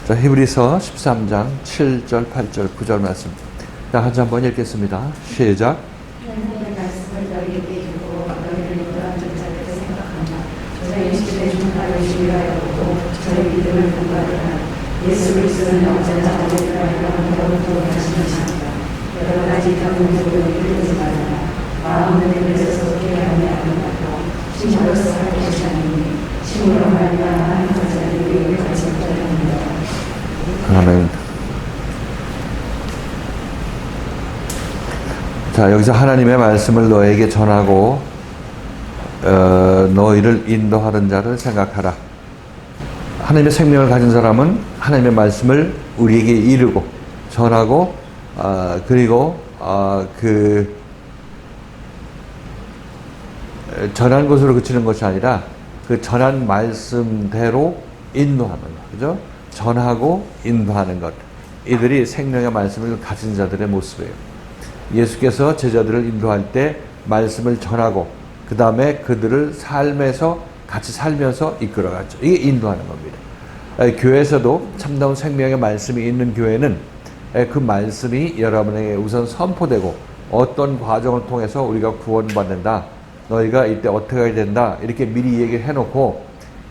자, 히브리서 13장 7절, 8절, 9절 말씀. 자, 한 번 읽겠습니다. 시작. 하나님의 말씀을 너희에게 주고 너희를 인도한 전자들을 생각하나 저희 시대 중하를 주의하였고 저희 믿음을 공부하리라. 예수 그리스도는 언제나 어디까지나 더욱더 하시는 자니라. 여러 가지 경험으로 이르지 말라. 마음은 내면에서 깨어나지 않는다고 심으로서 할 것이 아니니 심으로 말미암아 하는 자들이 같이 없다느니라. 아멘. 자, 여기서 하나님의 말씀을 너에게 전하고 너희를 인도하는 자를 생각하라. 하나님의 생명을 가진 사람은 하나님의 말씀을 우리에게 이루고 전하고 그리고 그 전한 것으로 그치는 것이 아니라 그 전한 말씀대로 인도하는 것, 그죠? 전하고 인도하는 것. 이들이 생명의 말씀을 가진 자들의 모습이에요. 예수께서 제자들을 인도할 때 말씀을 전하고 그 다음에 그들을 삶에서 같이 살면서 이끌어갔죠. 이게 인도하는 겁니다. 교회에서도 참다운 생명의 말씀이 있는 교회는 그 말씀이 여러분에게 우선 선포되고 어떤 과정을 통해서 우리가 구원받는다. 너희가 이때 어떻게 해야 된다. 이렇게 미리 얘기를 해놓고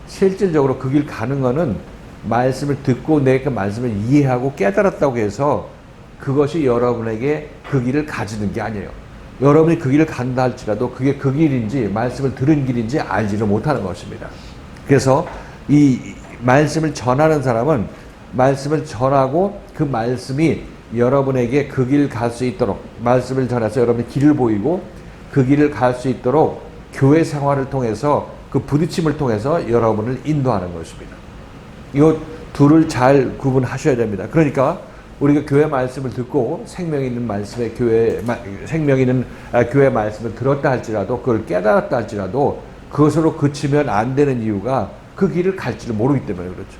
실질적으로 그 길 가는 거는 말씀을 듣고 내 그 말씀을 이해하고 깨달았다고 해서 그것이 여러분에게 그 길을 가지는 게 아니에요. 여러분이 그 길을 간다 할지라도 그게 그 길인지 말씀을 들은 길인지 알지를 못하는 것입니다. 그래서 이 말씀을 전하는 사람은 말씀을 전하고 그 말씀이 여러분에게 그 길 갈 수 있도록 말씀을 전해서 여러분의 길을 보이고 그 길을 갈 수 있도록 교회 생활을 통해서 그 부딪힘을 통해서 여러분을 인도하는 것입니다. 이 둘을 잘 구분하셔야 됩니다. 그러니까 우리가 교회 말씀을 듣고 생명 있는 말씀에 생명 있는 교회 말씀을 들었다 할지라도 그걸 깨달았다 할지라도 그것으로 그치면 안 되는 이유가 그 길을 갈지를 모르기 때문에 그렇죠.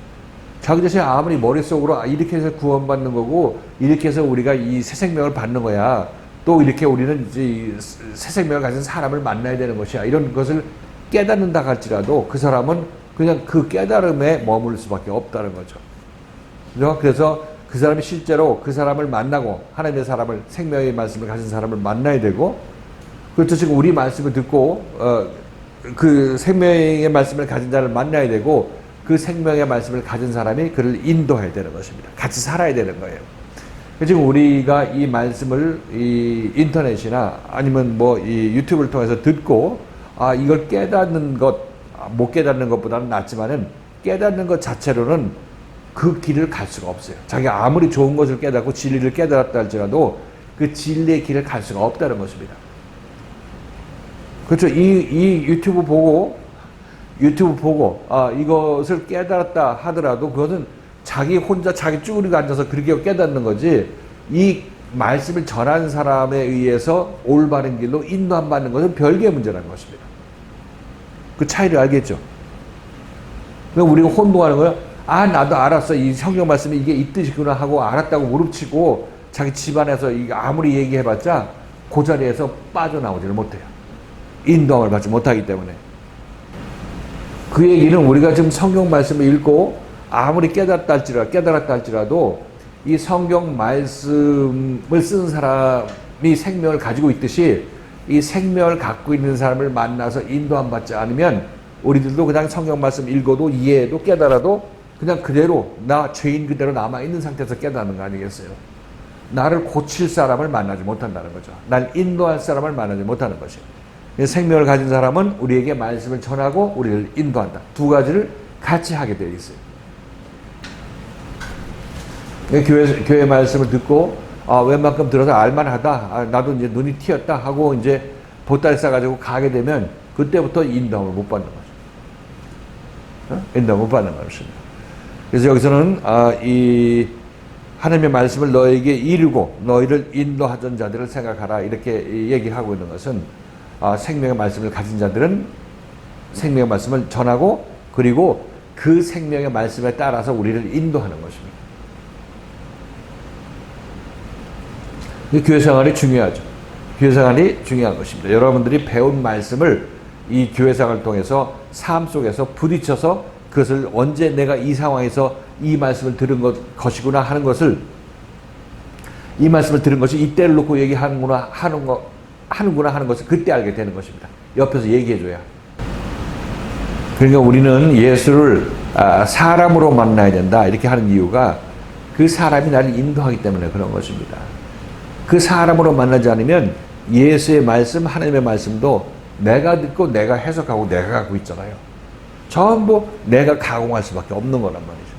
자기 자신이 아무리 머릿속으로 이렇게 해서 구원받는 거고 이렇게 해서 우리가 이 새 생명을 받는 거야. 또 이렇게 우리는 이제 새 생명을 가진 사람을 만나야 되는 것이야. 이런 것을 깨닫는다 할지라도 그 사람은 그냥 그 깨달음에 머물 수밖에 없다는 거죠. 그래서 그 사람이 실제로 그 사람을 만나고 하나님의 사람을 생명의 말씀을 가진 사람을 만나야 되고 그렇죠. 지금 우리 말씀을 듣고 그 생명의 말씀을 가진 자를 만나야 되고 그 생명의 말씀을 가진 사람이 그를 인도해야 되는 것입니다. 같이 살아야 되는 거예요. 지금 우리가 이 말씀을 이 인터넷이나 아니면 뭐 이 유튜브를 통해서 듣고 이걸 깨닫는 것 못 깨닫는 것보다는 낫지만은 깨닫는 것 자체로는 그 길을 갈 수가 없어요. 자기가 아무리 좋은 것을 깨닫고 진리를 깨달았다 할지라도 그 진리의 길을 갈 수가 없다는 것입니다. 그렇죠. 이 유튜브 보고 이것을 깨달았다 하더라도 그것은 자기 혼자 자기 쭈그리고 앉아서 그렇게 깨닫는 거지 이 말씀을 전하는 사람에 의해서 올바른 길로 인도 안 받는 것은 별개의 문제라는 것입니다. 그 차이를 알겠죠? 그럼 우리가 혼동하는 거예요. 나도 알았어. 이 성경 말씀이 이게 이 뜻이구나 하고 알았다고 무릎치고 자기 집안에서 아무리 얘기해봤자 그 자리에서 빠져나오지를 못해요. 인도함을 받지 못하기 때문에. 그 얘기는 우리가 지금 성경 말씀을 읽고 아무리 깨달았다 할지라도 이 성경 말씀을 쓴 사람이 생명을 가지고 있듯이 이 생명을 갖고 있는 사람을 만나서 인도함 받지 않으면 우리들도 그냥 성경 말씀 읽어도 이해해도 깨달아도 그냥 그대로 나 죄인 그대로 남아있는 상태에서 깨닫는 거 아니겠어요? 나를 고칠 사람을 만나지 못한다는 거죠. 날 인도할 사람을 만나지 못하는 것이에요. 생명을 가진 사람은 우리에게 말씀을 전하고 우리를 인도한다. 두 가지를 같이 하게 되어 있어요. 교회 말씀을 듣고 웬만큼 들어서 알만하다. 나도 이제 눈이 튀었다 하고 이제 보따리 싸가지고 가게 되면 그때부터 인도함을 못 받는 거죠. 인도함을 못 받는 것입니다. 그래서 여기서는 이 하나님의 말씀을 너에게 이루고 너희를 인도하던 자들을 생각하라 이렇게 얘기하고 있는 것은 생명의 말씀을 가진 자들은 생명의 말씀을 전하고 그리고 그 생명의 말씀에 따라서 우리를 인도하는 것입니다. 교회 생활이 중요하죠. 교회 생활이 중요한 것입니다. 여러분들이 배운 말씀을 이 교회 생활을 통해서 삶 속에서 부딪혀서 그것을 언제 내가 이 상황에서 이 말씀을 들은 것이구나 하는 것을, 이 말씀을 들은 것이 이때를 놓고 얘기하는구나 하는 것을 그때 알게 되는 것입니다. 옆에서 얘기해줘야. 그러니까 우리는 예수를 사람으로 만나야 된다 이렇게 하는 이유가 그 사람이 나를 인도하기 때문에 그런 것입니다. 그 사람으로 만나지 않으면 예수의 말씀, 하나님의 말씀도 내가 듣고 내가 해석하고 내가 갖고 있잖아요. 전부 내가 가공할 수밖에 없는 거란 말이죠.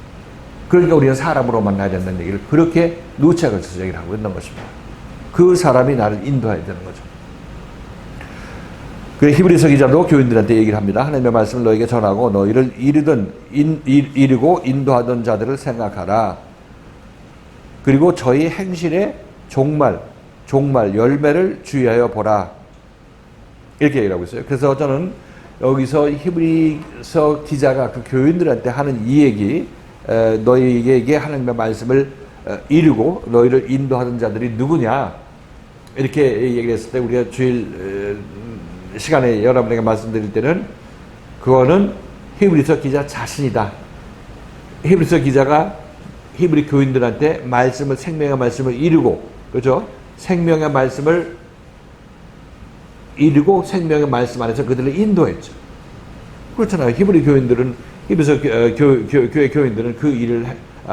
그러니까 우리는 사람으로 만나야 된다는 얘기를 그렇게 누차에 걸쳐서 얘기를 하고 있는 것입니다. 그 사람이 나를 인도해야 되는 거죠. 그 히브리서 기자도 교인들한테 얘기를 합니다. 하나님의 말씀을 너에게 전하고 너희를 이르고 인도하던 자들을 생각하라. 그리고 저희 행실의 종말 열매를 주의하여 보라. 이렇게 얘기를 하고 있어요. 그래서 저는 여기서 히브리서 기자가 그 교인들한테 하는 이 얘기, 너희에게 하나님의 말씀을 이루고 너희를 인도하던 자들이 누구냐 이렇게 얘기를 했을 때 우리가 주일 시간에 여러분에게 말씀드릴 때는 그거는 히브리서 기자 자신이다. 히브리서 기자가 히브리 교인들한테 말씀을, 생명의 말씀을 이루고, 그렇죠? 생명의 말씀을 이루고 생명의 말씀 안에서 그들을 인도했죠. 그렇잖아요. 히브리 교인들은, 히브리서 교회 교인들은 그 일을,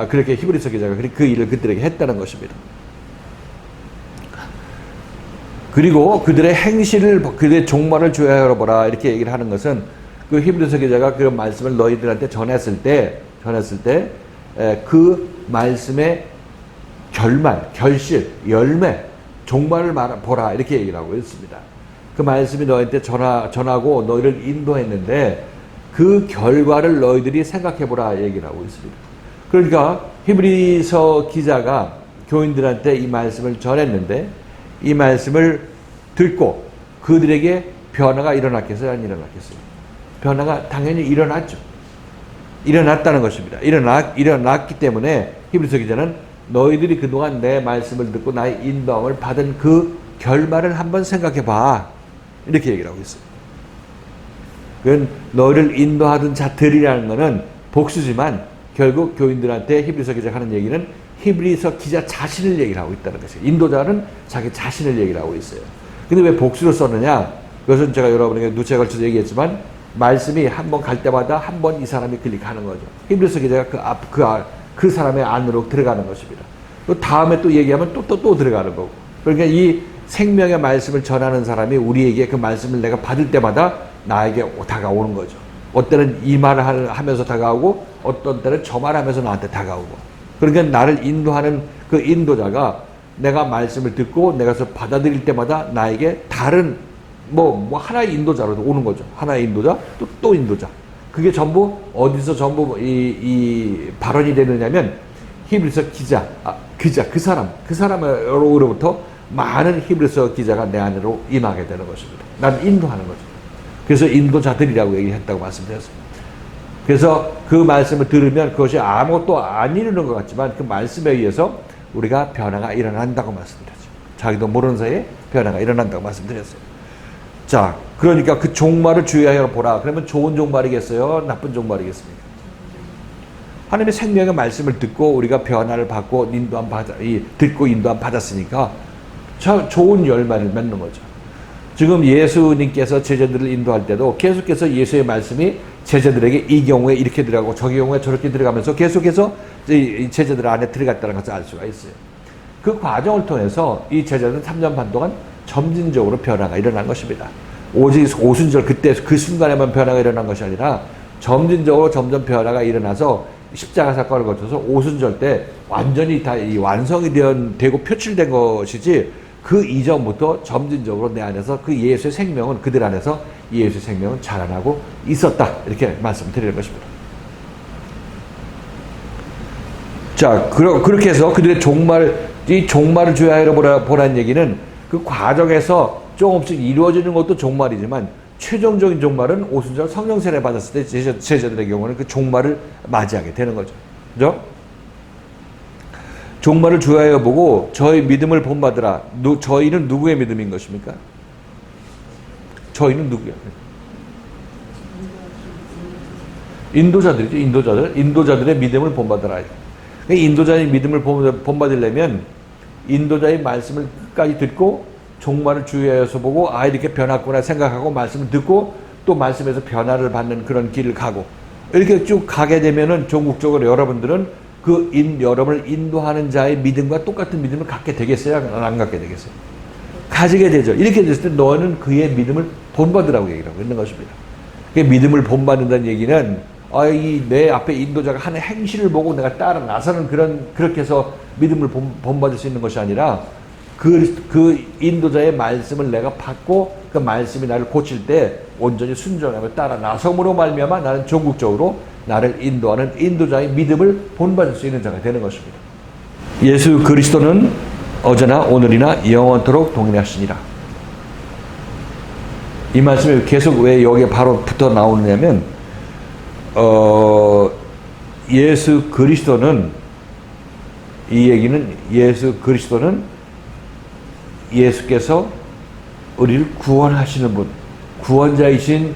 그렇게 히브리서 기자가 그 일을 그들에게 했다는 것입니다. 그리고 그들의 행실을, 그들의 종말을 주의하여 보라 이렇게 얘기를 하는 것은 그 히브리서 기자가 그 말씀을 너희들한테 전했을 때 그 말씀의 결말, 결실, 열매, 종말을 보라 이렇게 얘기를 하고 있습니다. 그 말씀이 너희한테 전하고 너희를 인도했는데 그 결과를 너희들이 생각해보라 얘기를 하고 있습니다. 그러니까 히브리서 기자가 교인들한테 이 말씀을 전했는데 이 말씀을 듣고 그들에게 변화가 일어났겠어요? 안 일어났겠어요? 변화가 당연히 일어났죠. 일어났다는 것입니다. 일어났기 때문에 히브리서 기자는 너희들이 그동안 내 말씀을 듣고 나의 인도함을 받은 그 결말을 한번 생각해 봐. 이렇게 얘기를 하고 있어요. 그건 너희를 인도하던 자들이라는 것은 복수지만 결국 교인들한테 히브리서 기자가 하는 얘기는 히브리서 기자 자신을 얘기를 하고 있다는 것이에요. 인도자는 자기 자신을 얘기를 하고 있어요. 근데 왜 복수로 썼느냐? 그것은 제가 여러분에게 누차에 걸쳐서 얘기했지만 말씀이 한 번 갈 때마다 한 번 이 사람이 클릭하는 거죠. 히브리서 기자가 그 사람의 안으로 들어가는 것입니다. 또 다음에 또 얘기하면 또 들어가는 거고. 그러니까 이 생명의 말씀을 전하는 사람이 우리에게 그 말씀을 내가 받을 때마다 나에게 다가오는 거죠. 어때는 이 말을 하면서 다가오고 어떤 때는 저 말을 하면서 나한테 다가오고. 그러니까 나를 인도하는 그 인도자가 내가 말씀을 듣고 내가서 받아들일 때마다 나에게 다른 하나의 인도자로 오는 거죠. 하나의 인도자, 또 인도자. 그게 전부 어디서 전부 이 발언이 되느냐면 히브리서 기자, 그 사람으로부터 많은 히브리서 기자가 내 안으로 임하게 되는 것입니다. 나는 인도하는 거죠. 그래서 인도자들이라고 얘기했다고 말씀드렸습니다. 그래서 그 말씀을 들으면 그것이 아무것도 안 이루는 것 같지만 그 말씀에 의해서 우리가 변화가 일어난다고 말씀드렸죠. 자기도 모르는 사이에 변화가 일어난다고 말씀드렸어요. 자, 그러니까 그 종말을 주의하여 보라. 그러면 좋은 종말이겠어요? 나쁜 종말이겠습니까? 하나님의 생명의 말씀을 듣고 우리가 변화를 받고 듣고 인도함 받았으니까 좋은 열매를 맺는 거죠. 지금 예수님께서 제자들을 인도할 때도 계속해서 예수의 말씀이 제자들에게 이 경우에 이렇게 들어가고 저기 경우에 저렇게 들어가면서 계속해서 이 제자들 안에 들어갔다는 것을 알 수가 있어요. 그 과정을 통해서 이 제자들은 3년 반 동안 점진적으로 변화가 일어난 것입니다. 오직 오순절 그때 그 순간에만 변화가 일어난 것이 아니라 점진적으로 점점 변화가 일어나서 십자가 사건을 거쳐서 오순절 때 완전히 다 이 완성이 되고 표출된 것이지 그 이전부터 점진적으로 내 안에서 그 예수의 생명은 그들 안에서 예수의 생명은 자라나고 있었다. 이렇게 말씀드리는 것입니다. 자, 그렇게 해서 그들의 이 종말을 주의하여 보라는 얘기는 그 과정에서 조금씩 이루어지는 것도 종말이지만 최종적인 종말은 오순절 성령 세례 받았을 때 제자들의 경우는 그 종말을 맞이하게 되는 거죠. 그죠? 종말을 주의하여 보고 저희 믿음을 본받으라. 저희는 누구의 믿음인 것입니까? 저희는 누구야? 인도자들이죠. 인도자들의 믿음을 본받으라. 인도자의 믿음을 본받으려면 인도자의 말씀을 끝까지 듣고 종말을 주의하여서 보고 이렇게 변했구나 생각하고 말씀을 듣고 또 말씀에서 변화를 받는 그런 길을 가고 이렇게 쭉 가게 되면은 종국적으로 여러분들은 여러분을 인도하는 자의 믿음과 똑같은 믿음을 갖게 되겠어요? 안 갖게 되겠어요? 가지게 되죠. 이렇게 됐을 때 너는 그의 믿음을 본받으라고 얘기를 하고 있는 것입니다. 그 믿음을 본받는다는 얘기는 내 앞에 인도자가 하는 행실을 보고 내가 따라 나서는 그렇게 해서 믿음을 본받을 수 있는 것이 아니라 그 인도자의 말씀을 내가 받고 그 말씀이 나를 고칠 때 온전히 순종하며 따라 나섬으로 말미암아 나는 전국적으로 나를 인도하는 인도자의 믿음을 본받을 수 있는 자가 되는 것입니다. 예수 그리스도는 어제나 오늘이나 영원토록 동일하시니라. 이 말씀이 계속 왜 여기에 바로 붙어 나오느냐면 예수 그리스도는 이 얘기는 예수 그리스도는 예수께서 우리를 구원하시는 분, 구원자이신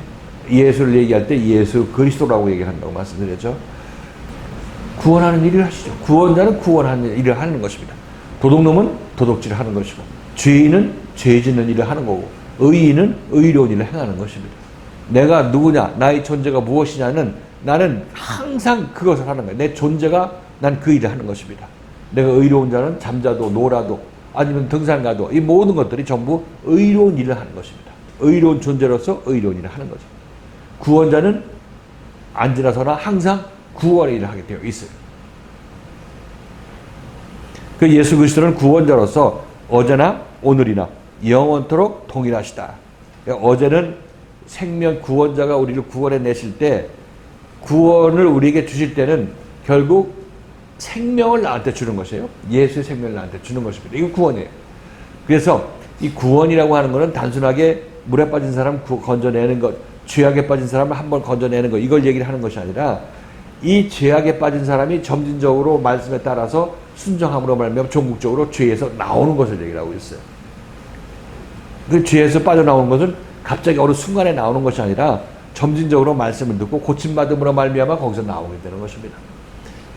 예수를 얘기할 때 예수 그리스도라고 얘기를 한다고 말씀드렸죠. 구원하는 일을 하시죠. 구원자는 구원하는 일을 하는 것입니다. 도둑놈은 도둑질을 하는 것이고 죄인은 죄 짓는 일을 하는 거고 의인은 의로운 일을 행하는 것입니다. 내가 누구냐, 나의 존재가 무엇이냐는 나는 항상 그것을 하는 거예요. 내 존재가 난 그 일을 하는 것입니다. 내가 의로운 자는 잠자도 놀아도 아니면 등산가도 이 모든 것들이 전부 의로운 일을 하는 것입니다. 의로운 존재로서 의로운 일을 하는 거죠. 구원자는 앉으나 서나 항상 구원의 일을 하게 되어 있어요. 그 예수 그리스도는 구원자로서 어제나 오늘이나 영원토록 동일하시다. 어제는 생명 구원자가 우리를 구원해 내실 때 구원을 우리에게 주실 때는 결국 생명을 나한테 주는 것이에요. 예수의 생명을 나한테 주는 것입니다. 이거 구원이에요. 그래서 이 구원이라고 하는 것은 단순하게 물에 빠진 사람 건져내는 것, 죄악에 빠진 사람을 한번 건져내는 것, 이걸 얘기를 하는 것이 아니라 이 죄악에 빠진 사람이 점진적으로 말씀에 따라서 순종함으로 말미암아 종국적으로 죄에서 나오는 것을 얘기를 하고 있어요. 그 죄에서 빠져나오는 것은 갑자기 어느 순간에 나오는 것이 아니라 점진적으로 말씀을 듣고 고침받음으로 말미암아 거기서 나오게 되는 것입니다.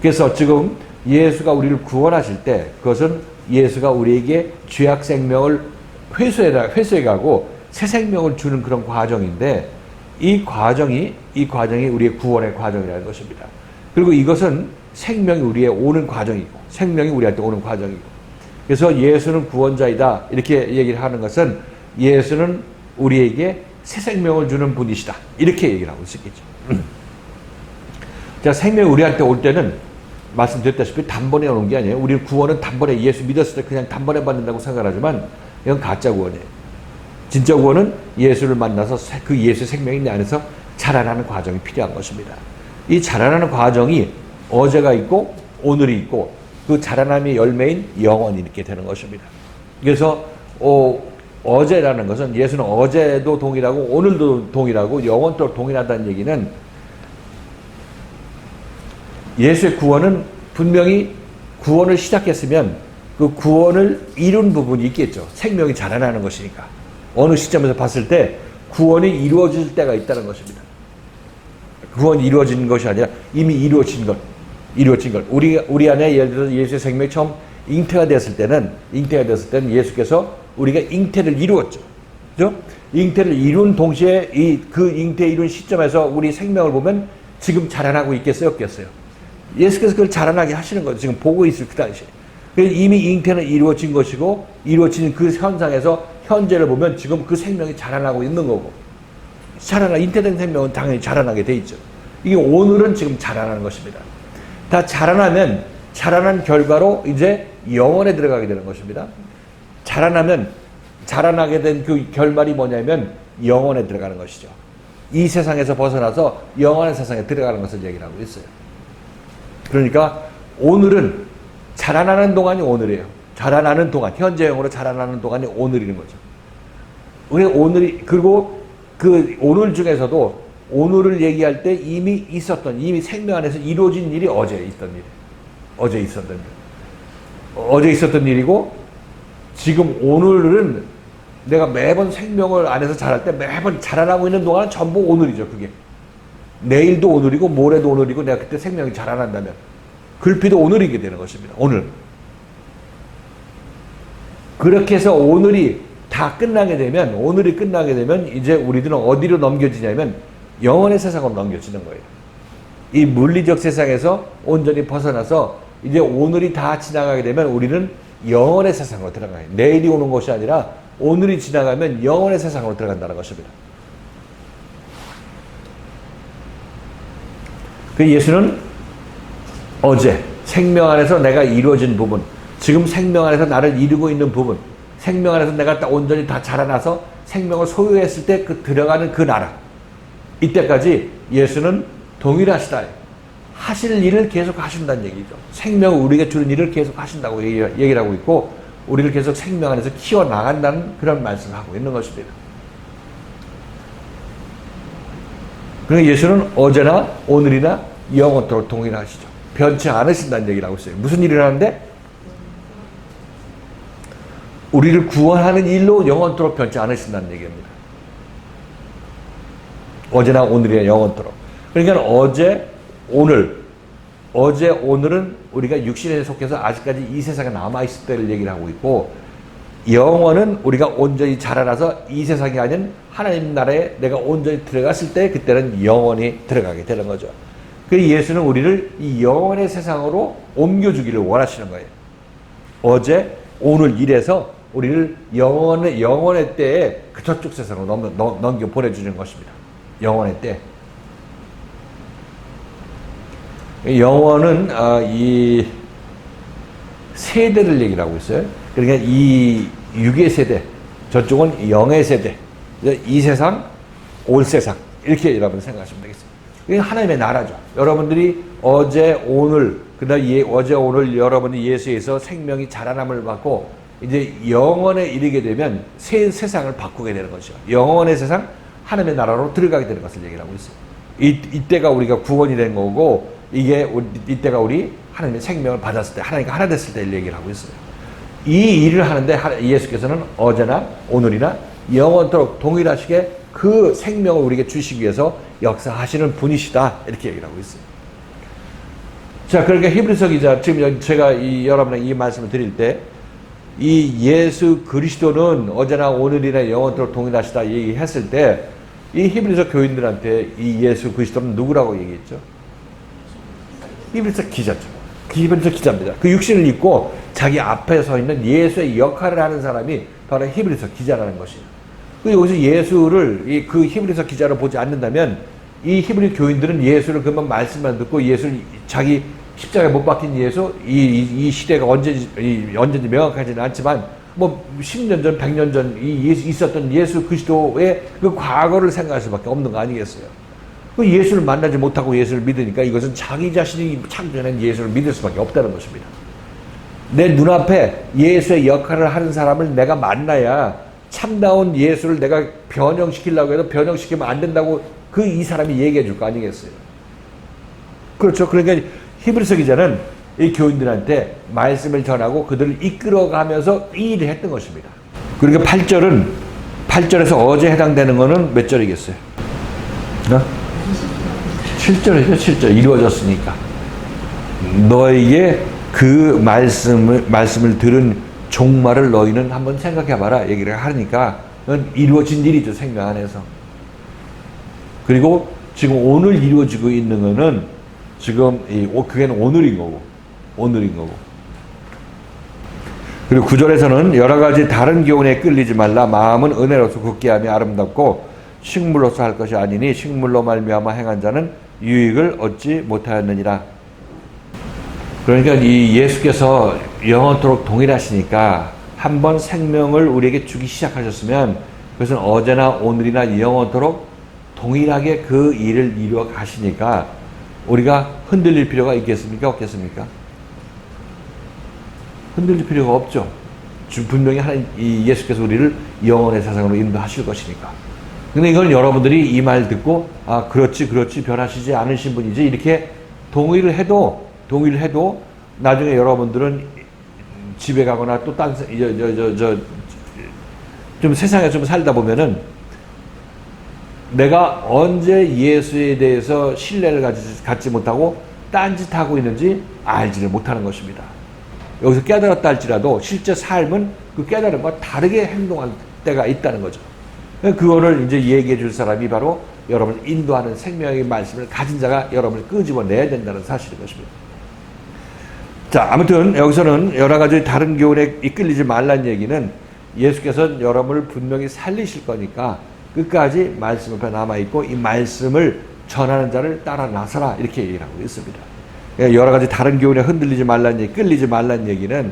그래서 지금 예수가 우리를 구원하실 때 그것은 예수가 우리에게 죄악 생명을 회수해가고 새 생명을 주는 그런 과정인데 이 과정이 우리의 구원의 과정이라는 것입니다. 그리고 이것은 생명이 우리에 오는 과정이고 생명이 우리한테 오는 과정이고 그래서 예수는 구원자이다 이렇게 얘기를 하는 것은 예수는 우리에게 새 생명을 주는 분이시다 이렇게 얘기를 하고 있겠죠. 자, 생명이 우리한테 올 때는 말씀드렸다시피 단번에 오는 게 아니에요. 우리 구원은 단번에 예수 믿었을 때 그냥 단번에 받는다고 생각하지만 이건 가짜 구원이에요. 진짜 구원은 예수를 만나서 그 예수의 생명이 내 안에서 자라나는 과정이 필요한 것입니다. 이 자라나는 과정이 어제가 있고 오늘이 있고 그 자라남의 열매인 영원이 이렇게 되는 것입니다. 그래서 어제라는 것은 예수는 어제도 동일하고 오늘도 동일하고 영원토록 동일하다는 얘기는 예수의 구원은 분명히 구원을 시작했으면 그 구원을 이룬 부분이 있겠죠. 생명이 자라나는 것이니까. 어느 시점에서 봤을 때 구원이 이루어질 때가 있다는 것입니다. 구원이 이루어진 것이 아니라 이미 이루어진 것. 우리 안에 예를 들어서 예수의 생명이 처음 잉태가 됐을 때는 예수께서 우리가 잉태를 이루었죠. 그죠? 잉태를 이룬 동시에 그 잉태 이룬 시점에서 우리 생명을 보면 지금 자라나고 있겠어요? 없겠어요? 예수께서 그걸 자라나게 하시는 거죠. 지금 보고 있을 그 당시에. 이미 잉태는 이루어진 것이고 이루어진 그 현상에서 현재를 보면 지금 그 생명이 자라나고 있는 거고 잉태된 생명은 당연히 자라나게 돼 있죠. 이게 오늘은 지금 자라나는 것입니다. 다 자라나면 자라난 결과로 이제 영원에 들어가게 되는 것입니다. 자라나게 된 그 결말이 뭐냐면 영원에 들어가는 것이죠. 이 세상에서 벗어나서 영원한 세상에 들어가는 것을 얘기를 하고 있어요. 그러니까 오늘은 자라나는 동안이 오늘이에요. 자라나는 동안, 현재형으로 자라나는 동안이 오늘인 거죠. 그리고 그 오늘 중에서도 오늘을 얘기할 때 이미 생명 안에서 이루어진 일이 어제 있었던 일이고 지금 오늘은 내가 매번 생명을 안에서 자랄 때 매번 자라나고 있는 동안은 전부 오늘이죠. 그게 내일도 오늘이고 모레도 오늘이고 내가 그때 생명이 자라난다면 글피도 오늘이게 되는 것입니다. 오늘. 그렇게 해서 오늘이 끝나게 되면 이제 우리들은 어디로 넘겨지냐면 영원의 세상으로 넘겨지는 거예요. 이 물리적 세상에서 온전히 벗어나서 이제 오늘이 다 지나가게 되면 우리는 영원의 세상으로 들어가요. 내일이 오는 것이 아니라 오늘이 지나가면 영원의 세상으로 들어간다는 것입니다. 그 예수는 어제 생명 안에서 내가 이루어진 부분, 지금 생명 안에서 나를 이루고 있는 부분, 생명 안에서 내가 온전히 다 자라나서 생명을 소유했을 때 그 들어가는 그 나라, 이때까지 예수는 동일하시다. 하실 일을 계속 하신다는 얘기죠. 생명을 우리에게 주는 일을 계속 하신다고 얘기를 하고 있고, 우리를 계속 생명 안에서 키워나간다는 그런 말씀을 하고 있는 것입니다. 그러니까 예수는 어제나 오늘이나 영원토록 동일하시죠. 변치 않으신다는 얘기를 하고 있어요. 무슨 일을 하는데? 우리를 구원하는 일로 영원토록 변치 않으신다는 얘기입니다. 어제나 오늘이나 영원토록. 그러니까 어제, 오늘은 우리가 육신에 속해서 아직까지 이 세상에 남아있을 때를 얘기를 하고 있고, 영원은 우리가 온전히 자라나서 이 세상이 아닌 하나님 나라에 내가 온전히 들어갔을 때 그때는 영원히 들어가게 되는 거죠. 그래서 예수는 우리를 이 영원의 세상으로 옮겨주기를 원하시는 거예요. 어제, 오늘 이래서 우리를 영원의 때에 그 저쪽 세상으로 넘겨 보내주는 것입니다. 영원의 때. 영원은 이 세대를 얘기를 하고 있어요. 그러니까 이 육의 세대, 저쪽은 영의 세대, 이 세상, 올 세상, 이렇게 여러분 생각하시면 되겠어요. 이게 하나님의 나라죠. 여러분들이 어제 오늘 여러분이 예수에서 생명이 자라남을 받고 이제 영원에 이르게 되면 새 세상을 바꾸게 되는 것이죠. 영원의 세상, 하나님의 나라로 들어가게 되는 것을 얘기를 하고 있어요. 이때가 우리가 구원이 된 거고, 이때가 우리 하나님의 생명을 받았을 때, 하나님과 하나 됐을 때 얘기를 하고 있어요. 이 일을 하는데 예수께서는 어제나 오늘이나 영원토록 동일하시게 그 생명을 우리에게 주시기 위해서 역사하시는 분이시다, 이렇게 얘기를 하고 있어요. 자, 그러니까 히브리서 기자, 지금 제가 여러분에게 이 말씀을 드릴 때, 이 예수 그리스도는 어제나 오늘이나 영원토록 동일하시다 얘기했을 때, 이 히브리서 교인들한테 이 예수 그리스도는 누구라고 얘기했죠? 히브리서 기자죠. 히브리서 기자입니다. 그 육신을 입고 자기 앞에 서 있는 예수의 역할을 하는 사람이 바로 히브리서 기자라는 것이에요. 여기서 예수를 그 히브리서 기자로 보지 않는다면 이 히브리 교인들은 예수를 그만 말씀만 듣고 예수를 자기 십자가에 못 박힌 예수, 이 시대가 언제인지 명확하지는 않지만 뭐 10년 전, 100년 전 있었던 예수 그리스도의 그 과거를 생각할 수밖에 없는 거 아니겠어요? 그 예수를 만나지 못하고 예수를 믿으니까 이것은 자기 자신이 창조해낸 예수를 믿을 수밖에 없다는 것입니다. 내 눈앞에 예수의 역할을 하는 사람을 내가 만나야 참다운 예수를 내가 변형시키려고 해도 변형시키면 안 된다고 이 사람이 얘기해 줄 거 아니겠어요? 그렇죠. 그러니까 히브리서 기자는 이 교인들한테 말씀을 전하고 그들을 이끌어가면서 이 일을 했던 것입니다. 그러니까 8절에서 어제 해당되는 거는 몇 절이겠어요? 7절이죠. 7절. 이루어졌으니까. 너에게 그 말씀을 들은 종말을 너희는 한번 생각해봐라 얘기를 하니까 그건 이루어진 일이죠. 생명 안에서. 그리고 지금 오늘 이루어지고 있는 거는 지금 그게는 오늘인 거고. 그리고 9절에서는 여러 가지 다른 교훈에 끌리지 말라. 마음은 은혜로서 굳게 하며 아름답고 식물로서 할 것이 아니니 식물로 말미암아 행한 자는 유익을 얻지 못하였느니라. 그러니까 이 예수께서 영원토록 동일하시니까 한번 생명을 우리에게 주기 시작하셨으면 그것은 어제나 오늘이나 영원토록 동일하게 그 일을 이루어 가시니까 우리가 흔들릴 필요가 있겠습니까? 없겠습니까? 흔들릴 필요가 없죠. 분명히 이 예수께서 우리를 영원의 세상으로 인도하실 것이니까. 근데 이건 여러분들이 이 말 듣고 그렇지 변하시지 않으신 분이지 이렇게 동의를 해도 나중에 여러분들은 집에 가거나 또 좀 세상에 좀 살다 보면은 내가 언제 예수에 대해서 신뢰를 갖지 못하고 딴짓하고 있는지 알지를 못하는 것입니다. 여기서 깨달았다 할지라도 실제 삶은 그 깨달음과 다르게 행동할 때가 있다는 거죠. 그거를 이제 얘기해 줄 사람이 바로 여러분을 인도하는 생명의 말씀을 가진 자가 여러분을 끄집어내야 된다는 사실인 것입니다. 자, 아무튼 여기서는 여러 가지 다른 교훈에 이끌리지 말라는 얘기는 예수께서는 여러분을 분명히 살리실 거니까 끝까지 말씀 앞에 남아있고 이 말씀을 전하는 자를 따라 나서라 이렇게 얘기를 하고 있습니다. 여러 가지 다른 교훈에 흔들리지 말라는 얘기, 끌리지 말라는 얘기는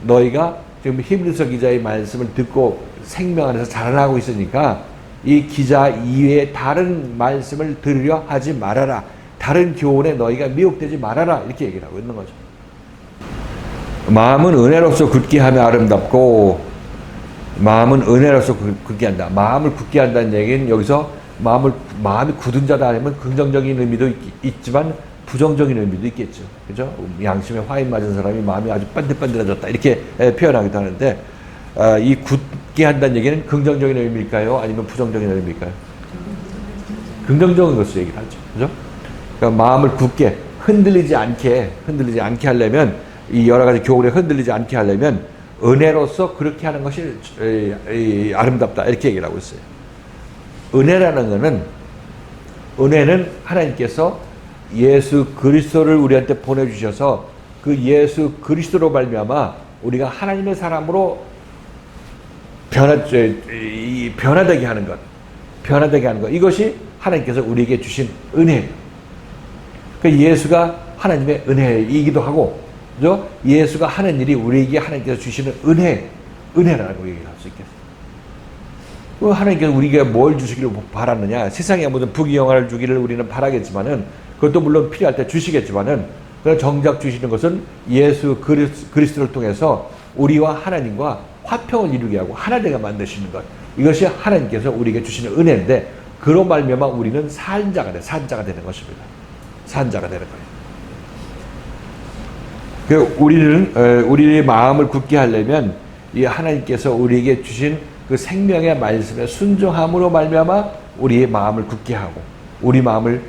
너희가 지금 히브리서 기자의 말씀을 듣고 생명 안에서 자라나고 있으니까 이 기자 이외에 다른 말씀을 들으려 하지 말아라. 다른 교훈에 너희가 미혹되지 말아라. 이렇게 얘기를 하고 있는 거죠. 마음은 은혜로서 굳게 하며 아름답고 마음은 은혜로서 굳게 한다. 마음을 굳게 한다는 얘기는 여기서 마음이 굳은 자다 아니면 긍정적인 의미도 있지만 부정적인 의미도 있겠죠. 그죠? 양심에 화인 맞은 사람이 마음이 아주 반들반들해졌다. 이렇게 표현하기도 하는데, 이 굳게 한다는 얘기는 긍정적인 의미일까요? 아니면 부정적인 의미일까요? 긍정적인 것을 얘기를 하죠. 그죠? 그러니까 마음을 굳게 흔들리지 않게 하려면, 이 여러 가지 교훈에 흔들리지 않게 하려면, 은혜로서 그렇게 하는 것이 아름답다. 이렇게 얘기를 하고 있어요. 은혜는 하나님께서 예수 그리스도를 우리한테 보내주셔서 그 예수 그리스도로 말미암아 우리가 하나님의 사람으로 변화되게 하는 것. 이것이 하나님께서 우리에게 주신 은혜예요. 그러니까 예수가 하나님의 은혜이기도 하고, 그죠? 예수가 하는 일이 우리에게 하나님께서 주시는 은혜라고 얘기를 할 수 있겠어요. 하나님께서 우리에게 뭘 주시기를 바랐느냐? 세상에 모든 부귀영화를 주기를 우리는 바라겠지만은, 그것도 물론 필요할 때 주시겠지만은, 그러나 정작 주시는 것은 예수 그리스도를 통해서 우리와 하나님과 화평을 이루게 하고 하나 되게 만드시는 것. 이것이 하나님께서 우리에게 주시는 은혜인데, 그로 말미암아 우리는 산자가 되는 것입니다. 산자가 되는 거예요. 우리의 마음을 굳게 하려면 이 하나님께서 우리에게 주신 그 생명의 말씀에 순종함으로 말미암아 우리의 마음을 굳게 하고 우리 마음을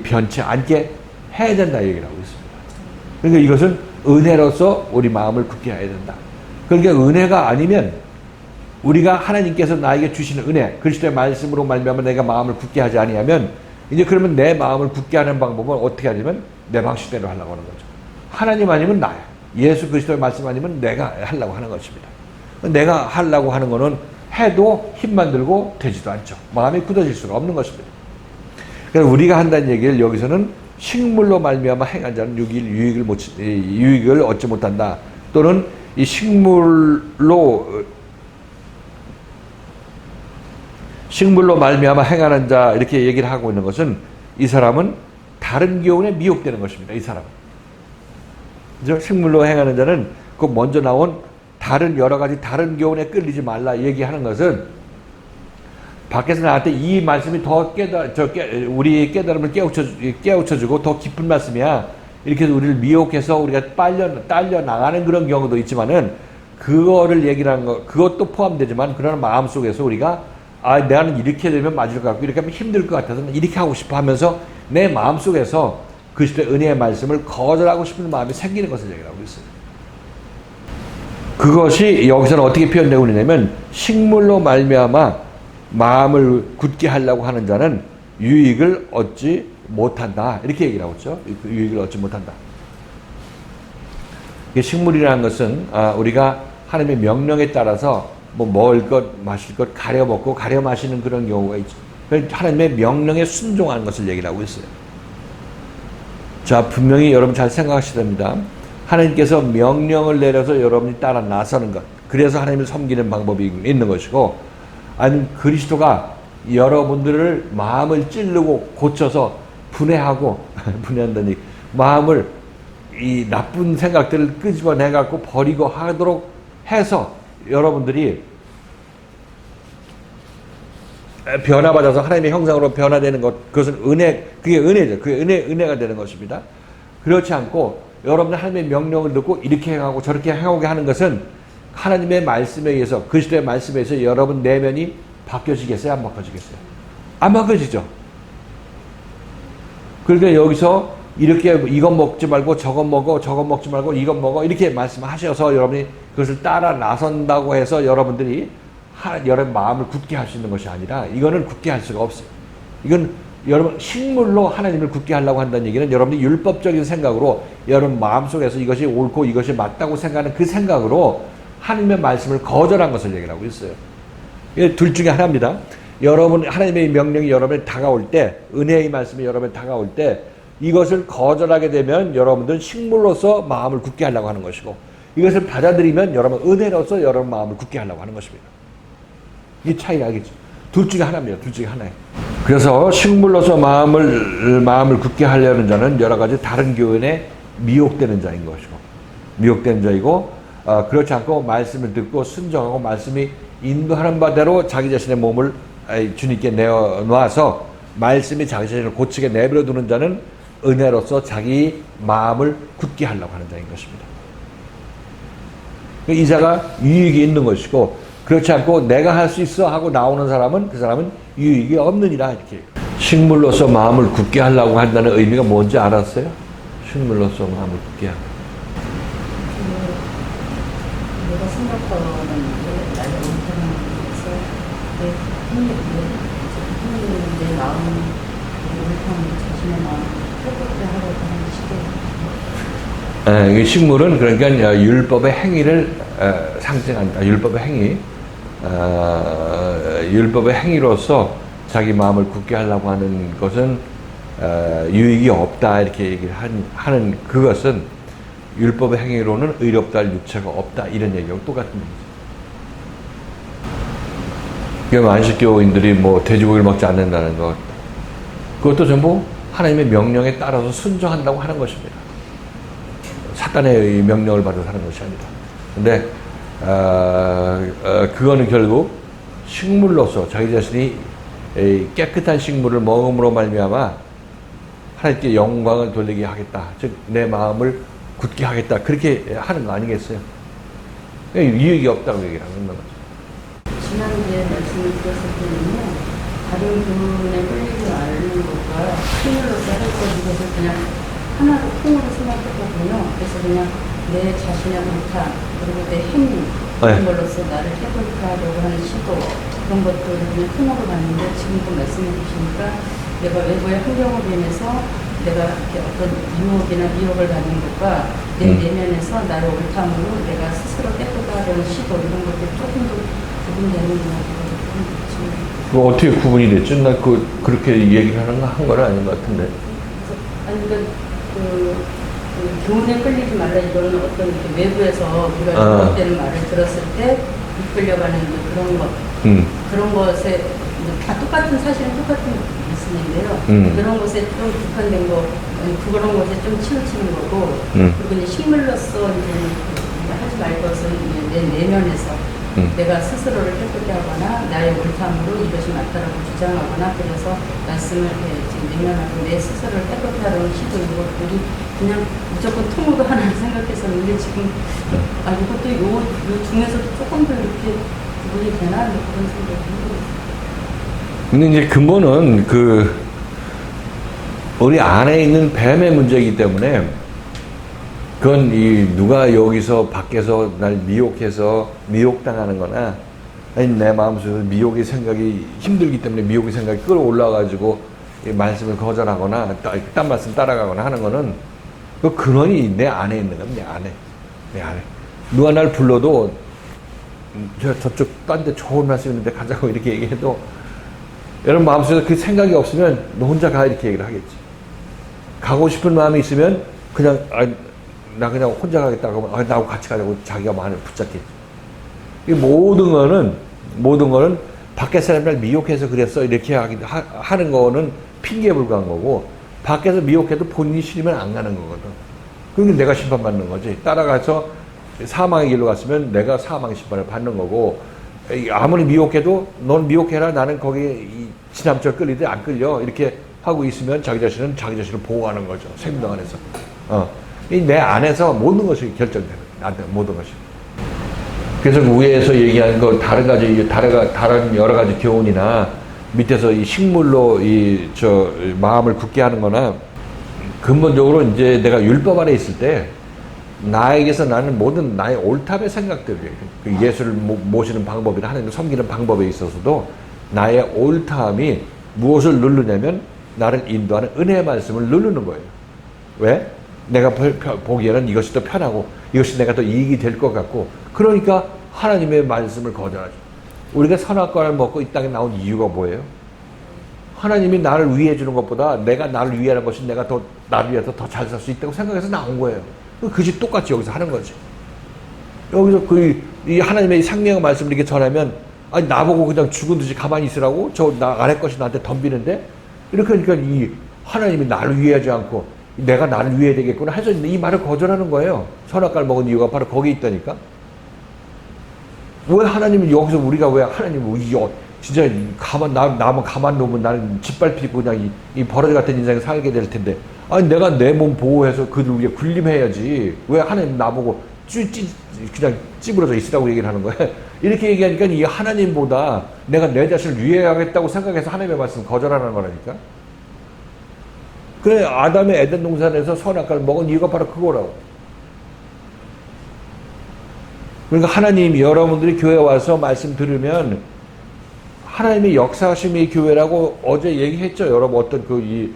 변치 않게 해야 된다 얘기를 하고 있습니다. 그러니까 이것은 은혜로서 우리 마음을 굳게 해야 된다. 그러니까 은혜가 아니면 우리가 하나님께서 나에게 주시는 은혜, 그리스도의 말씀으로 말미암아 내가 마음을 굳게 하지 아니하면 이제 그러면 내 마음을 굳게 하는 방법은 어떻게 하냐면 내 방식대로 하려고 하는 거죠. 하나님 아니면 나야. 예수 그리스도의 말씀 아니면 내가 하려고 하는 것입니다. 내가 하려고 하는 거는 해도 힘만 들고 되지도 않죠. 마음이 굳어질 수가 없는 것입니다. 그래서 우리가 한다는 얘기를 여기서는 식물로 말미암아 행한 자는 유익을 얻지 못한다. 또는 이 식물로 말미암아 행하는 자 이렇게 얘기를 하고 있는 것은 이 사람은 다른 교훈에 미혹되는 것입니다. 이 사람은. 그죠? 식물로 행하는 자는 그 먼저 나온 여러 가지 다른 교훈에 끌리지 말라 얘기하는 것은 밖에서 나한테 이 말씀이 더 우리의 깨달음을 깨우쳐주고 더 깊은 말씀이야. 이렇게 해서 우리를 미혹해서 우리가 딸려 나가는 그런 경우도 있지만은 그거를 얘기를 하는 거, 그것도 포함되지만 그러나 마음속에서 우리가 나는 이렇게 되면 맞을 것 같고 이렇게 하면 힘들 것 같아서 이렇게 하고 싶어 하면서 내 마음속에서 그리스도의 은혜의 말씀을 거절하고 싶은 마음이 생기는 것을 얘기하고 있어요. 그것이 여기서는 어떻게 표현되고 있냐면 식물로 말미암아 마음을 굳게 하려고 하는 자는 유익을 얻지 못한다. 이렇게 얘기를 하고 있죠. 유익을 얻지 못한다. 식물이라는 것은 우리가 하나님의 명령에 따라서 먹을 것, 마실 것 가려 먹고 가려 마시는 그런 경우가 있죠. 하나님의 명령에 순종하는 것을 얘기를 하고 있어요. 자, 분명히 여러분 잘 생각하셔야 됩니다. 하나님께서 명령을 내려서 여러분이 따라 나서는 것, 그래서 하나님을 섬기는 방법이 있는 것이고, 아니면 그리스도가 여러분들을 마음을 찌르고 고쳐서 분해한다니 마음을 이 나쁜 생각들을 끄집어내갖고 버리고 하도록 해서 여러분들이 변화받아서 하나님의 형상으로 변화되는 것, 그것은 그게 은혜죠. 그게 은혜가 되는 것입니다. 그렇지 않고 여러분들 하나님의 명령을 듣고 이렇게 행하고 저렇게 행하게 하는 것은 하나님의 말씀에 의해서, 그리스도의 말씀에 의해서 여러분 내면이 바뀌어지겠어요? 안 바뀌어지겠어요? 안 바꿔지죠. 그러니까 여기서 이렇게 이건 먹지 말고 저건 먹어, 저건 먹지 말고 이건 먹어 이렇게 말씀하셔서 여러분이 그것을 따라 나선다고 해서 여러분들이 여러분 마음을 굳게 할 수 있는 것이 아니라 이거는 굳게 할 수가 없어요. 이건 여러분 식물로 하나님을 굳게 하려고 한다는 얘기는 여러분이 율법적인 생각으로 여러분 마음속에서 이것이 옳고 이것이 맞다고 생각하는 그 생각으로 하나님의 말씀을 거절한 것을 얘기를 하고 있어요. 이게 둘 중에 하나입니다. 여러분 하나님의 명령이 여러분에 다가올 때, 은혜의 말씀이 여러분에 다가올 때 이것을 거절하게 되면 여러분들은 식물로서 마음을 굳게 하려고 하는 것이고, 이것을 받아들이면 여러분 은혜로서 여러분 마음을 굳게 하려고 하는 것입니다. 이 차이가 알겠죠? 둘 중에 하나입니다. 둘 중에 하나예요. 그래서 식물로서 마음을 굳게 하려는 자는 여러 가지 다른 교훈에 미혹되는 자인 것이고, 미혹되는 자이고, 그렇지 않고 말씀을 듣고 순종하고 말씀이 인도하는 바대로 자기 자신의 몸을 주님께 내어놔서 말씀이 자기 자신을 고치게 내버려 두는 자는 은혜로서 자기 마음을 굳게 하려고 하는 자인 것입니다. 이 자가 유익이 있는 것이고, 그렇지 않고 내가 할 수 있어 하고 나오는 사람은 그 사람은 유익이 없느니라. 이렇게 식물로서 마음을 굳게 하려고 한다는 의미가 뭔지 알았어요? 식물로서 마음을 굳게 하고. 내가 생각하는 게 나를 못하는 것에서 내 마음을 못하는 자신의 마음을 회복해 하려고 하는 시대. 이 식물은 그러니까 율법의 행위를 상징한다. 율법의 행위. 율법의 행위로서 자기 마음을 굳게 하려고 하는 것은 유익이 없다 이렇게 얘기를 하는 그것은 율법의 행위로는 의롭다 할 육체가 없다 이런 얘기하고 똑같은 얘기죠. 그럼 안식교인들이 뭐 돼지고기를 먹지 않는다는 것, 그것도 전부 하나님의 명령에 따라서 순종한다고 하는 것입니다. 사탄의 명령을 받아서 하는 것이 아니다. 근데 그거는 결국 식물로서 자기 자신이 깨끗한 식물을 먹음으로 말미암아 하나님께 영광을 돌리게 하겠다. 즉 내 마음을 굳게 하겠다. 그렇게 하는 거 아니겠어요? 유익이 없다고 얘기를 하는 거죠. 지난주에 말씀을 드렸을 때는요, 다른 교훈에 끌리지 않는 것과 식물로서 할 것을 그냥 하나로 통으로 생각했거든요. 그래서 그냥 내 자신의 못함, 그리고 내 행위, 그런 걸로서 나를 회복하려고 하는 시도, 그런 것들을 그냥 통으로 봤는데, 지금도 말씀해 주시니까 내가 외부의 환경으로 인해서 내가 이렇게 어떤 유혹이나 미혹을 받는 것과 내 내면에서 나를 옳담으로 내가 스스로 깨끗하려는 시도, 이런 것들이 조금 더 구분되는구나. 어떻게 구분이 됐죠? 나 그렇게 얘기를 한 건 아닌 것 같은데. 아니, 그 교훈에 끌리지 말라, 이거는 어떤 이렇게 외부에서 우리가 잘못되는 말을 들었을 때 이끌려가는 그런 것, 그런 것에 다 똑같은, 사실은 똑같은 말씀인데요. 그런 것에 좀 국한된 거, 그런 것에 좀 치우치는 거고, 그리고 이제 식물로서 이제 하지 말 것은 내 내면에서 내가 스스로를 깨끗게 하거나 나의 옳담으로 이것이 맞다라고 주장하거나, 그래서 말씀을 지금 내면하고 내 스스로를 깨끗게 하려는 시도, 이것들이 그냥 무조건 통으로 하나 생각했었는데, 지금 이것도 요 중에서도 조금 더 이렇게 구분이 되나 그런 생각이 들어요. 근데 이제 근본은 우리 안에 있는 뱀의 문제이기 때문에, 그건 누가 여기서 밖에서 날 미혹해서 미혹당하는 거나, 아니 내 마음속에서 미혹의 생각이 힘들기 때문에 미혹의 생각이 끌어올라가지고 말씀을 거절하거나 딴 말씀 따라가거나 하는 거는 그 근원이 내 안에 있는 겁니다. 내 안에. 누가 날 불러도 저쪽 딴 데 좋은 말씀 있는데 가자고 이렇게 얘기해도 여러분 마음속에 그 생각이 없으면 너 혼자 가 이렇게 얘기를 하겠지. 가고 싶은 마음이 있으면 그냥 나 그냥 혼자 가겠다고 하면 나하고 같이 가자고 자기가 마음을 붙잡겠지. 이 모든 거는 밖에 사람들 미혹해서 그랬어 이렇게 하는 거는 핑계에 불과한 거고, 밖에서 미혹해도 본인이 싫으면 안 가는 거거든. 그러니까 내가 심판받는 거지. 따라가서 사망의 길로 갔으면 내가 사망의 심판을 받는 거고, 아무리 미혹해도 넌 미혹해라, 나는 거기 지남철 끌리든 안 끌려 이렇게 하고 있으면 자기 자신을 보호하는 거죠. 생명 안에서. 내 안에서 모든 것이 결정되는 거예요. 모든 것이. 그래서 위에서 얘기한 거 다른 여러 가지 교훈이나 밑에서 이 식물로 마음을 굳게 하는 거나, 근본적으로 이제 내가 율법 안에 있을 때 나에게서 나는 모든 나의 옳답의 생각들, 그 예수를 모시는 방법이나 하나님을 섬기는 방법에 있어서도 나의 옳담이 무엇을 누르냐면 나를 인도하는 은혜의 말씀을 누르는 거예요. 왜? 내가 보기에는 이것이 더 편하고 이것이 내가 더 이익이 될 것 같고, 그러니까 하나님의 말씀을 거절하죠. 우리가 선악과를 먹고 이 땅에 나온 이유가 뭐예요? 하나님이 나를 위해 주는 것보다 내가 나를 위하는 것이 내가 더 나를 위해서 더 잘 살 수 있다고 생각해서 나온 거예요. 그것이 똑같이 여기서 하는 거지. 여기서 이 하나님의 생명의 말씀을 이렇게 전하면, 아니 나보고 그냥 죽은 듯이 가만히 있으라고? 나 아래 것이 나한테 덤비는데? 이렇게 하니까 이 하나님이 나를 위하지 않고 내가 나를 위해야 되겠구나 해서 이 말을 거절하는 거예요. 선악과를 먹은 이유가 바로 거기에 있다니까. 왜 하나님은 여기서 우리가 왜 하나님을 진짜 나만 가만 놓으면 나는 짓밟히고 그냥 이 버러지 같은 인생을 살게 될 텐데, 아니 내가 내 몸 보호해서 그들 위해 군림해야지. 왜 하나님 나보고 그냥 찌부러져 있으라고 얘기를 하는 거야? 이렇게 얘기하니까 이 하나님보다 내가 내 자신을 위해야겠다고 생각해서 하나님의 말씀을 거절하는 거라니까. 그래, 아담의 에덴 동산에서 선악과를 먹은 이유가 바로 그거라고. 그러니까 하나님, 여러분들이 교회 와서 말씀 들으면 하나님의 역사하심의 교회라고 어제 얘기했죠. 여러분 어떤 교회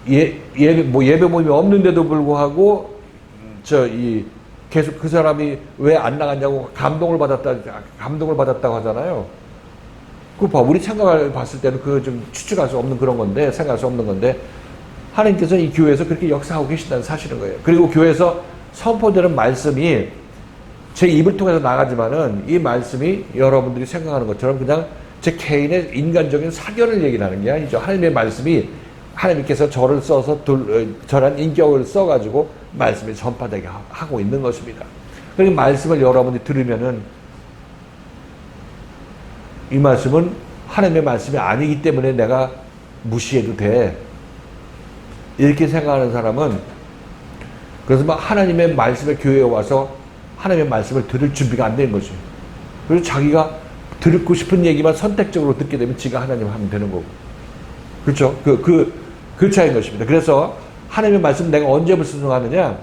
예배 모임이 없는데도 불구하고 계속 그 사람이 왜 안 나갔냐고 감동을 받았다고 하잖아요. 그거 우리 생각을 봤을 때는 그 좀 추측할 수 없는 그런 건데, 생각할 수 없는 건데, 하나님께서 이 교회에서 그렇게 역사하고 계신다는 사실인 거예요. 그리고 교회에서 선포되는 말씀이 제 입을 통해서 나가지만은 이 말씀이 여러분들이 생각하는 것처럼 그냥 제 개인의 인간적인 사견을 얘기를 하는 게 아니죠. 하나님의 말씀이 하나님께서 저를 써서 저란 인격을 써가지고 말씀이 전파되게 하고 있는 것입니다. 그러니까 말씀을 여러분이 들으면은 이 말씀은 하나님의 말씀이 아니기 때문에 내가 무시해도 돼. 이렇게 생각하는 사람은, 그래서 막 하나님의 말씀의 교회에 와서 하나님의 말씀을 들을 준비가 안 되는 거죠. 그래서 자기가 듣고 싶은 얘기만 선택적으로 듣게 되면 지가 하나님 하면 되는 거고. 그렇죠? 그 차이인 것입니다. 그래서 하나님의 말씀 내가 언제 불순종하느냐?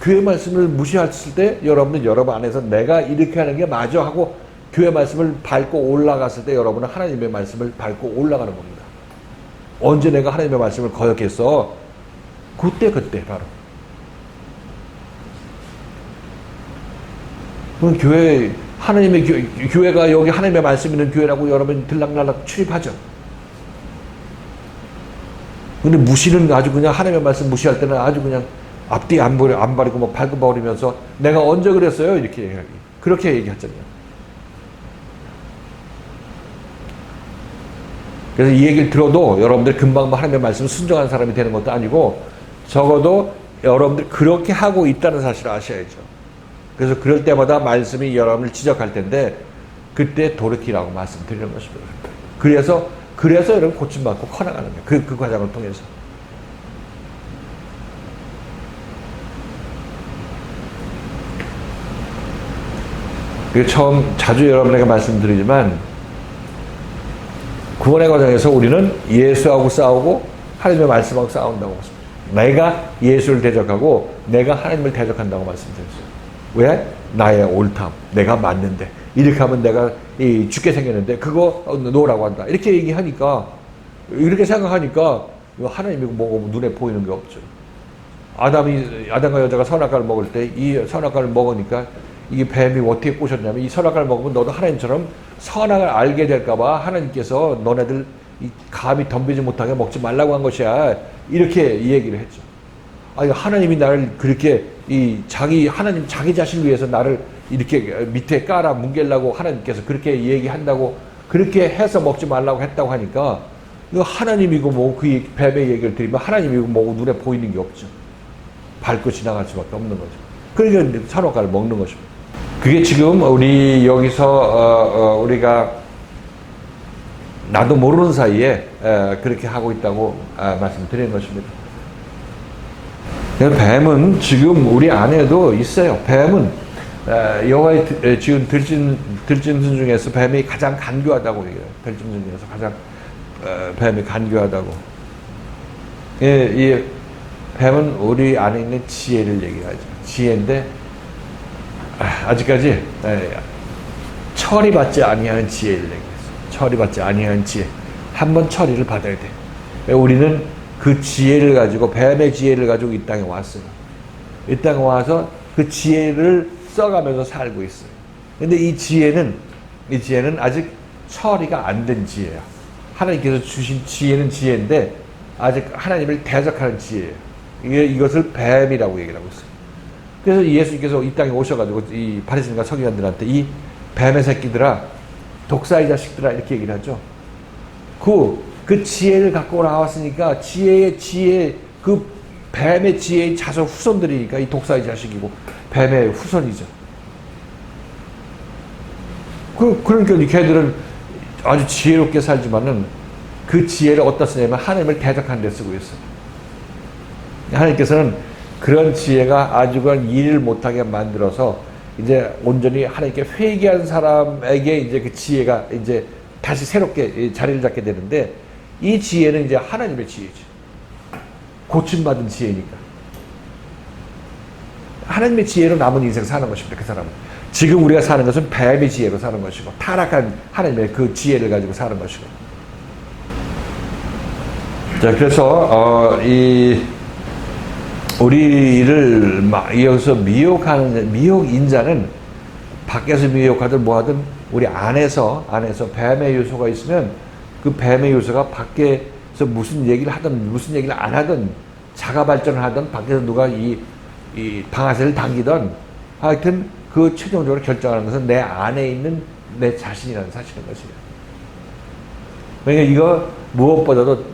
교회 말씀을 무시했을 때 여러분은 여러분 안에서 내가 이렇게 하는 게 맞아 하고 교회 말씀을 밟고 올라갔을 때 여러분은 하나님의 말씀을 밟고 올라가는 겁니다. 언제 내가 하나님의 말씀을 거역했어? 그때 바로. 그럼 하나님의 교회가 여기 하나님의 말씀 있는 교회라고 여러분 들락날락 출입하죠. 근데 무시는 아주 그냥 하나님의 말씀 무시할 때는 아주 그냥 앞뒤 안 바리고 막 밟아버리면서 내가 언제 그랬어요? 그렇게 얘기하잖아요. 그래서 이 얘기를 들어도 여러분들 금방 하나님의 말씀을 순종하는 사람이 되는 것도 아니고, 적어도 여러분들 그렇게 하고 있다는 사실을 아셔야죠. 그래서 그럴 때마다 말씀이 여러분을 지적할 텐데 그때 돌이키라고 말씀드리는 것입니다. 그래서 여러분 고침받고 커나가는 거예요. 그 과정을 통해서. 자주 여러분에게 말씀드리지만, 구원의 과정에서 우리는 예수하고 싸우고 하나님의 말씀하고 싸운다고 했습니다. 내가 예수를 대적하고 내가 하나님을 대적한다고 말씀드렸어요. 왜? 나의 옳담, 내가 맞는데, 이렇게 하면 내가 죽게 생겼는데 그거 놓으라고 한다. 이렇게 얘기하니까, 이렇게 생각하니까 하나님이 뭐고 눈에 보이는 게 없죠. 아담과 여자가 선악과를 먹을 때 이 선악과를 먹으니까 이게 뱀이 어떻게 꼬셨냐면, 이 선악과를 먹으면 너도 하나님처럼 선악을 알게 될까봐 하나님께서 너네들 감히 덤비지 못하게 먹지 말라고 한 것이야. 이렇게 얘기를 했죠. 아니, 하나님이 나를 그렇게 하나님 자기 자신을 위해서 나를 이렇게 밑에 깔아 뭉개려고 하나님께서 그렇게 얘기한다고, 그렇게 해서 먹지 말라고 했다고 하니까, 이거 하나님이고 뭐 그 뱀의 얘기를 들으면 하나님이고 뭐고 눈에 보이는 게 없죠. 밟고 지나갈 수밖에 없는 거죠. 그러니까 선악과를 먹는 것입니다. 그게 지금 우리 여기서 우리가 나도 모르는 사이에 그렇게 하고 있다고 말씀드리는 것입니다. 뱀은 지금 우리 안에도 있어요. 뱀은 여호와의 지은 들짐승 중에서 뱀이 가장 간교하다고 얘기해요. 들짐승 중에서 가장 뱀이 간교하다고. 이 뱀은 우리 안에 있는 지혜를 얘기하죠. 지혜인데 아직까지 처리받지 아니하는 지혜를 얘기했어요. 처리받지 아니하는 지혜. 한번 처리를 받아야 돼. 우리는 그 지혜를 가지고 뱀의 지혜를 가지고 이 땅에 왔어요. 이 땅에 와서 그 지혜를 써가면서 살고 있어요. 근데 이 지혜는 아직 처리가 안 된 지혜야. 하나님께서 주신 지혜는 지혜인데 아직 하나님을 대적하는 지혜예요. 이것을 뱀이라고 얘기를 하고 있어요. 그래서 예수님께서 이 땅에 오셔가지고 이 바리새인과 서기관들한테 이 뱀의 새끼들아, 독사의 자식들아 이렇게 얘기를 하죠. 그 지혜를 갖고 나왔으니까 그 뱀의 지혜의 자손 후손들이니까 이 독사의 자식이고 뱀의 후손이죠. 그러니까 이 걔들은 아주 지혜롭게 살지만은 그 지혜를 어디다 쓰냐면 하나님을 대적하는 데 쓰고 있어요. 하나님께서는 그런 지혜가 아주 그런 일을 못하게 만들어서 이제 온전히 하나님께 회개한 사람에게 이제 그 지혜가 이제 다시 새롭게 자리를 잡게 되는데 이 지혜는 이제 하나님의 지혜죠. 고침받은 지혜니까. 하나님의 지혜로 남은 인생 사는 것입니다. 그 사람은. 지금 우리가 사는 것은 뱀의 지혜로 사는 것이고 타락한 하나님의 그 지혜를 가지고 사는 것이고. 자, 그래서 우리를 여기서 미혹인자는 밖에서 미혹하든 뭐하든 우리 안에서 뱀의 요소가 있으면 그 뱀의 요소가 밖에서 무슨 얘기를 하든 무슨 얘기를 안 하든 자가 발전을 하든 밖에서 누가 이 방아쇠를 당기든 하여튼 그 최종적으로 결정하는 것은 내 안에 있는 내 자신이라는 사실인 것이에요. 그러니까 이거 무엇보다도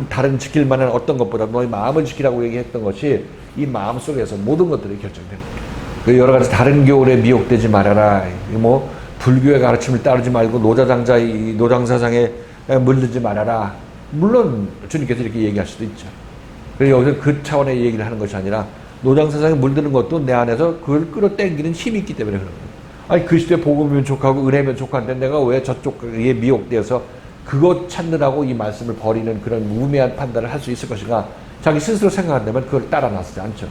다른 지킬 만한 어떤 것보다도 너의 마음을 지키라고 얘기했던 것이 이 마음 속에서 모든 것들이 결정되는 거예요. 여러 가지 다른 교훈에 미혹되지 말아라. 뭐 불교의 가르침을 따르지 말고 노장사상에 물들지 말아라. 물론 주님께서 이렇게 얘기할 수도 있죠. 그래서 여기서 그 차원의 얘기를 하는 것이 아니라 노장사상에 물드는 것도 내 안에서 그걸 끌어당기는 힘이 있기 때문에 그런 거예요. 아니 그 시대에 복음이면 족하고 은혜면 족한데 내가 왜 저쪽에 미혹되어서 그것 찾느라고 이 말씀을 버리는 그런 우매한 판단을 할 수 있을 것인가? 자기 스스로 생각한다면 그걸 따라 나서지 않죠.